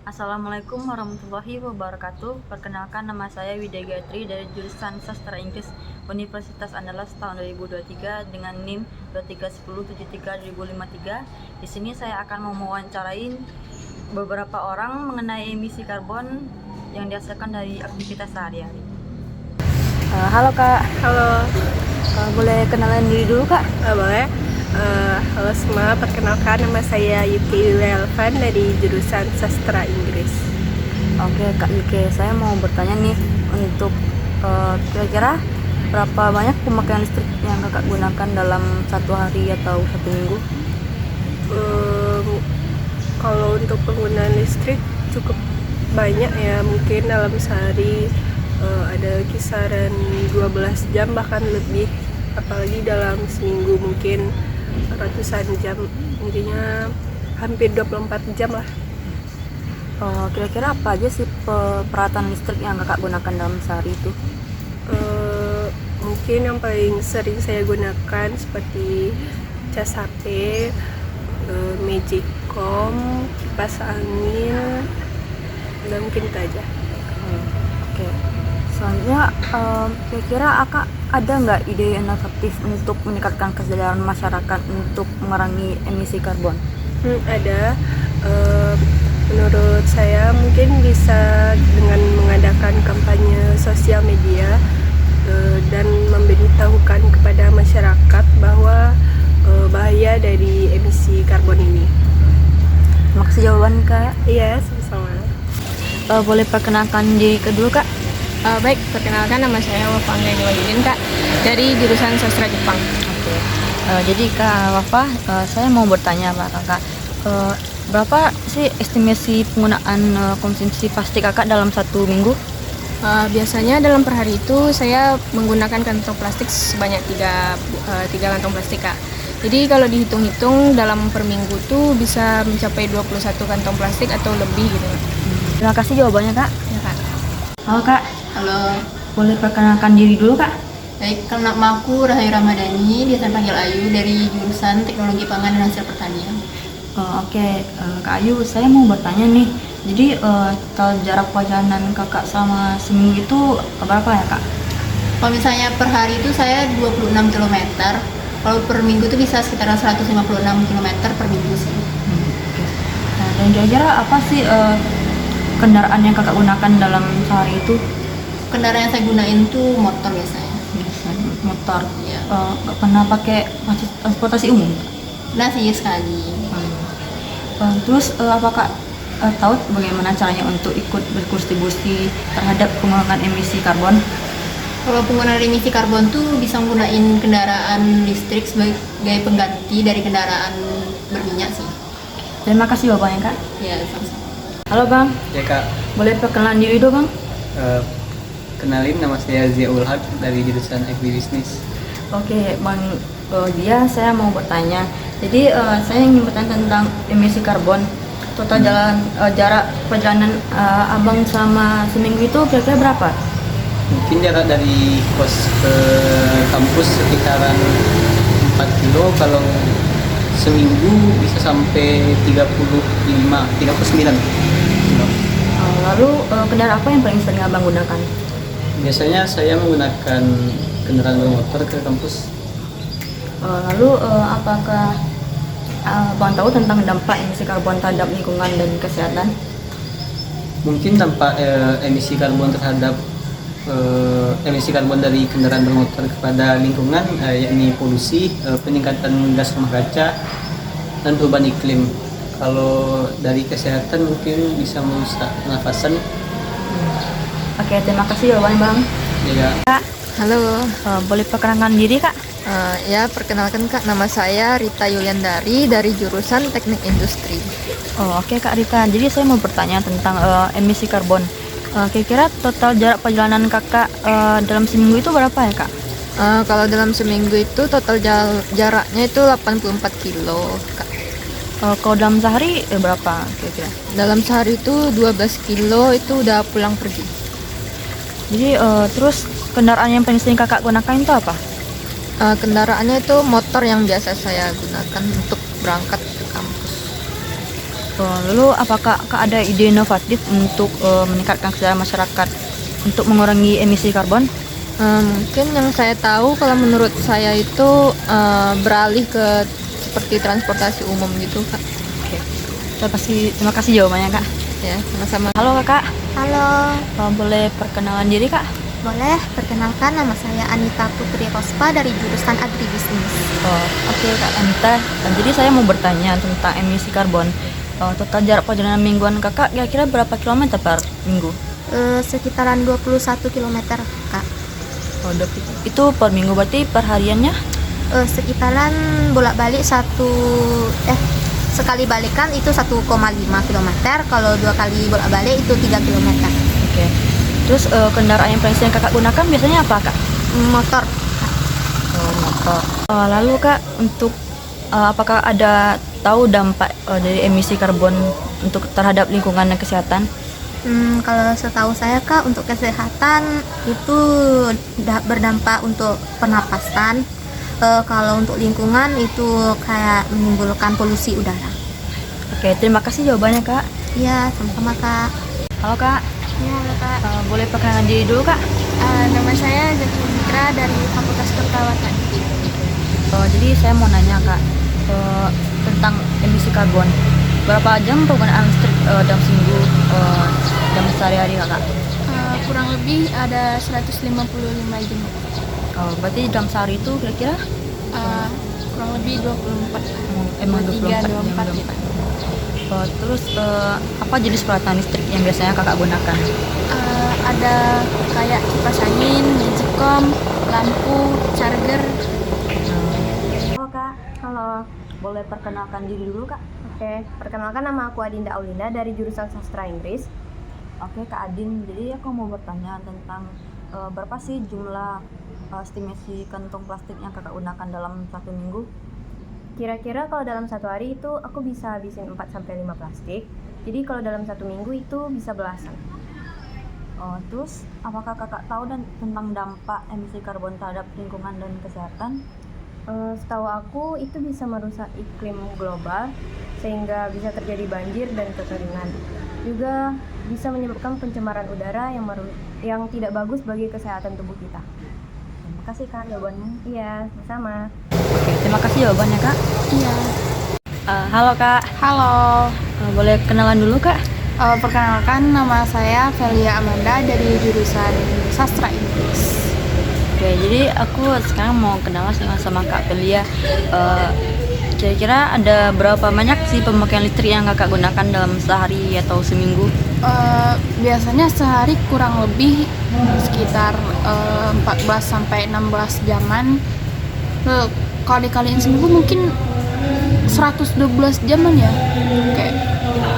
Assalamualaikum warahmatullahi wabarakatuh. Perkenalkan, nama saya Widya Gayatri dari jurusan Sastra Inggris Universitas Andalas tahun 2023 dengan NIM 231073-2053. Di sini saya akan mewawancarain beberapa orang mengenai emisi karbon yang dihasilkan dari aktivitas sehari-hari. Halo Kak. Halo, Boleh kenalan diri dulu Kak? boleh. Halo semua, perkenalkan nama saya Yuki Elvan dari jurusan Sastra Inggris. Oke Kak Yuke, saya mau bertanya nih untuk kira-kira berapa banyak pemakaian listrik yang kakak gunakan dalam satu hari atau satu minggu? Kalau untuk penggunaan listrik cukup banyak ya, mungkin dalam sehari ada kisaran 12 jam bahkan lebih, apalagi dalam seminggu mungkin ratusan jam, intinya hampir 24 jam lah. Kira-kira apa aja sih peralatan listrik yang kakak gunakan dalam sehari itu? Mungkin yang paling sering saya gunakan seperti cas HP, magicom, kipas angin, dan mungkin itu aja. Oke. Selanjutnya, kira-kira kakak ada nggak ide inovatif untuk meningkatkan kesadaran masyarakat untuk mengurangi emisi karbon? Ada. Menurut saya mungkin bisa dengan mengadakan kampanye sosial media dan memberitahukan kepada masyarakat bahwa bahaya dari emisi karbon ini. Terima kasih jawaban Kak. Iya, sama-sama. Boleh perkenalkan diri kedua Kak? Baik, perkenalkan nama saya Wafa Anggaini Wahyudin, Kak, dari jurusan Sastra Jepang. Oke. Jadi Kak Wafa, saya mau bertanya Pak Kakak, berapa sih estimasi penggunaan konsumsi plastik Kakak dalam satu minggu? Biasanya dalam per hari itu saya menggunakan kantong plastik sebanyak 3 kantong plastik, Kak. Jadi kalau dihitung-hitung dalam per minggu tuh bisa mencapai 21 kantong plastik atau lebih gitu. Terima kasih jawabannya Kak. Ya, Kak. Halo Kak, Halo, boleh perkenalkan diri dulu Kak? baik, nama aku Rahayu Ramadhani, biasa panggil Ayu, dari jurusan Teknologi Pangan dan Hasil Pertanian. Oke, Kak Ayu, saya mau bertanya nih. Jadi total jarak perjalanan Kakak selama seminggu itu berapa ya Kak? Kalau misalnya per hari itu saya 26 km, kalau per minggu itu bisa sekitar 156 km per minggu sih. Oke. Nah, dan kira-kira apa sih kendaraan yang Kakak gunakan dalam sehari itu? Kendaraan yang saya gunain tuh motor biasanya. Biasanya motor. Iya. Nggak pernah pakai transportasi umum? Nah sih sekali. Terus apakah tahu bagaimana caranya untuk ikut berkontribusi terhadap pengurangan emisi karbon? Kalau penggunaan emisi karbon tuh bisa menggunakan kendaraan listrik sebagai pengganti dari kendaraan berminyak sih. Terima kasih jawabannya Kak. Ya, sama-sama. Halo Bang, Ya Kak, boleh perkenalan diri dong Bang? kenalin nama saya Ziaul Haq dari jurusan Agribisnis. Oke Bang, dia saya mau bertanya. Jadi saya ingin bertanya tentang emisi karbon. Total jarak perjalanan Abang selama seminggu itu kira-kira berapa? Mungkin jarak dari kos ke kampus sekitaran 4 kilo, kalau seminggu bisa sampai 39 kilo. Lalu kendaraan apa yang paling sering Abang gunakan? Biasanya saya menggunakan kendaraan bermotor ke kampus. Lalu apakah Abang tahu tentang dampak emisi karbon terhadap lingkungan dan kesehatan? Mungkin dampak emisi karbon terhadap emisi karbon dari kendaraan bermotor kepada lingkungan, yakni polusi, peningkatan gas rumah kaca, dan perubahan iklim. Kalau dari kesehatan mungkin bisa merusak pernafasan. Oke, terima kasih jawaban Bang. Ya, Kak, Halo, boleh perkenalkan diri Kak? ya perkenalkan Kak, nama saya Rita Yuliandari dari jurusan Teknik Industri. Oke Kak Rita, jadi saya mau bertanya tentang emisi karbon. Kira-kira total jarak perjalanan kakak dalam seminggu itu berapa ya Kak? Kalau dalam seminggu itu total jaraknya itu 84 kilo, Kak. Kalau dalam sehari berapa kira-kira? Dalam sehari itu 12 kilo itu udah pulang pergi. Jadi terus kendaraan yang paling sering kakak gunakan itu apa? Kendaraannya itu motor yang biasa saya gunakan untuk berangkat ke kampus. Lalu apakah Kak ada ide inovatif untuk meningkatkan kesadaran masyarakat untuk mengurangi emisi karbon? Mungkin yang saya tahu kalau menurut saya itu beralih ke seperti transportasi umum gitu Kak. Oke. Terima kasih jawabannya Kak. Ya, sama-sama. Halo Kakak, Halo, boleh perkenalan diri Kak? boleh perkenalkan nama saya Anita Putri Rospa dari jurusan Agribisnis. Oke Kak Anita, jadi saya mau bertanya tentang emisi karbon. Total jarak perjalanan mingguan Kakak kira-kira berapa kilometer per minggu? Sekitaran 21 km, Kak. Itu per minggu, berarti per hariannya? Sekitaran bolak-balik sekali balikan itu 1,5 km, kalau 2 kali bolak-balik itu 3 km. Oke. Terus kendaraan yang paling sering Kakak gunakan biasanya apa Kak? Motor. Motor. Lalu Kak, untuk apakah ada tahu dampak dari emisi karbon untuk terhadap lingkungan dan kesehatan? Kalau setahu saya Kak, untuk kesehatan itu berdampak untuk pernapasan. Kalau untuk lingkungan itu kayak menimbulkan polusi udara. Oke, terima kasih jawabannya Kak. Iya, sama-sama Kak. Halo Kak, Iya, halo Kak. boleh perkenalan diri dulu Kak? Nama saya Zaki Mitra dari Fakultas Keperawatan. Jadi saya mau nanya Kak tentang emisi karbon. Berapa jam penggunaan listrik dalam seminggu dalam sehari-hari Kakak? Kurang lebih ada 155 jam. Berarti dalam sehari itu kira-kira Kurang lebih 24. emang 23, 24 24 ya. Terus apa jenis peralatan listrik yang biasanya Kakak gunakan? Ada kayak kipas angin, magicom, lampu, charger. Halo Kak, halo. Boleh perkenalkan diri dulu Kak? Oke, perkenalkan nama aku Adinda Aulinda dari jurusan Sastra Inggris. Oke Kak Adin, jadi aku mau bertanya tentang berapa sih jumlah estimasi kantong plastik yang Kakak gunakan dalam satu minggu? Kira-kira kalau dalam satu hari itu aku bisa habisin 4-5 plastik. Jadi kalau dalam satu minggu itu bisa belasan. Terus apakah Kakak tahu tentang dampak emisi karbon terhadap lingkungan dan kesehatan? Setahu aku itu bisa merusak iklim global sehingga bisa terjadi banjir dan kekeringan. Juga bisa menyebabkan pencemaran udara yang tidak bagus bagi kesehatan tubuh kita. Terima kasih Kak jawabannya. Iya, sama. Oke, terima kasih jawabannya Kak. Iya. Halo Kak, Halo. boleh kenalan dulu Kak? Perkenalkan nama saya Velia Amanda dari jurusan Sastra Inggris. Oke, jadi aku sekarang mau kenalan sama Kak Velia. Kira-kira ada berapa banyak sih pemakaian listrik yang Kakak gunakan dalam sehari atau seminggu? Biasanya sehari kurang lebih sekitar 14 sampai 16 jaman. Kalau dikaliin seminggu mungkin 112 jaman ya, kayak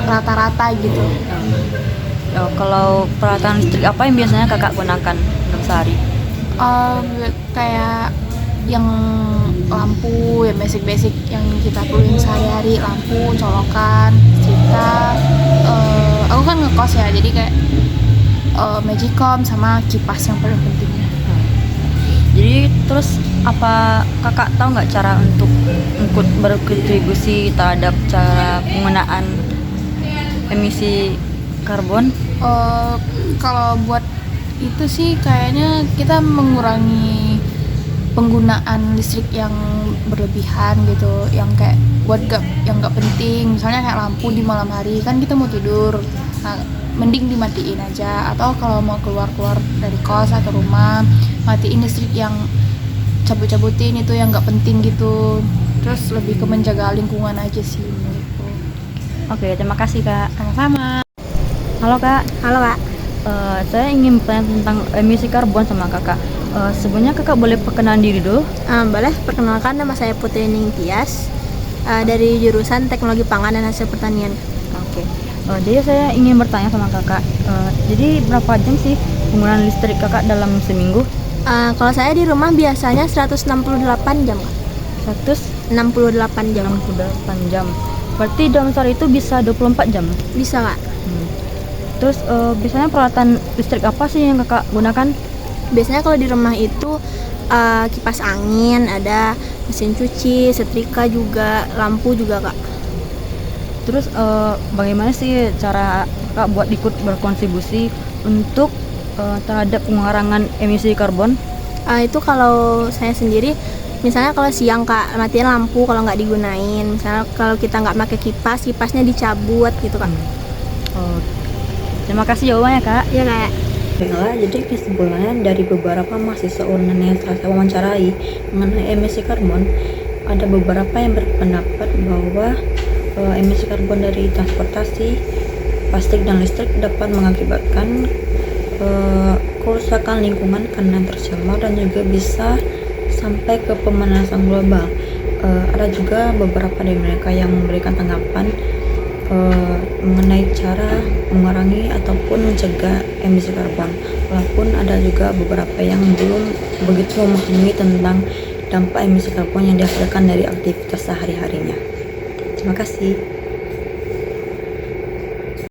rata-rata gitu. Kalau peralatan listrik apa yang biasanya Kakak gunakan dalam sehari? Kayak yang lampu, yang basic-basic yang kita perluin sehari-hari, lampu, colokan, setrika. Aku kan ngekos ya, jadi kayak magicom sama kipas yang paling pentingnya. Jadi terus apa Kakak tahu nggak cara untuk ikut berkontribusi terhadap cara penggunaan emisi karbon? Kalau buat itu sih kayaknya kita mengurangi penggunaan listrik yang berlebihan gitu, yang kayak buat yang nggak penting. Misalnya kayak lampu di malam hari kan kita mau tidur, nah, mending dimatiin aja. Atau kalau mau keluar dari kos atau rumah, matiin listrik yang cabut-cabutin itu yang nggak penting gitu. Terus lebih ke menjaga lingkungan aja sih menurutku. Oke, terima kasih Kak. Sama-sama. Halo Kak. Halo Kak. Saya ingin bertanya tentang emisi karbon sama Kakak. Sebenarnya Kakak boleh perkenalan diri dulu? Boleh perkenalkan nama saya Putri Ningtyas dari jurusan Teknologi Pangan dan Hasil Pertanian. Oke. Jadi saya ingin bertanya sama Kakak. Jadi berapa jam sih penggunaan listrik Kakak dalam seminggu? Kalau saya di rumah biasanya 168 jam Kak. 168 jam. 68 jam. Berarti dalam sehari itu bisa 24 jam? Bisa Kak. Terus biasanya peralatan listrik apa sih yang Kakak gunakan? Biasanya kalau di rumah itu kipas angin, ada mesin cuci, setrika juga, lampu juga Kak. Terus bagaimana sih cara Kak buat ikut berkontribusi untuk terhadap pengurangan emisi karbon? Itu kalau saya sendiri, misalnya kalau siang Kak matiin lampu kalau nggak digunain, misalnya kalau kita nggak pakai kipas, kipasnya dicabut gitu Kak. Oh, terima kasih jawabannya Kak. Ya kayak Baiklah, jadi kesimpulannya dari beberapa mahasiswa UNAN yang telah saya wawancarai mengenai emisi karbon, ada beberapa yang berpendapat bahwa emisi karbon dari transportasi, plastik dan listrik dapat mengakibatkan kerusakan lingkungan karena tercemar dan juga bisa sampai ke pemanasan global. Ada juga beberapa dari mereka yang memberikan tanggapan mengenai cara mengurangi ataupun mencegah emisi karbon, walaupun ada juga beberapa yang belum begitu memahami tentang dampak emisi karbon yang dihasilkan dari aktivitas sehari-harinya. Terima kasih.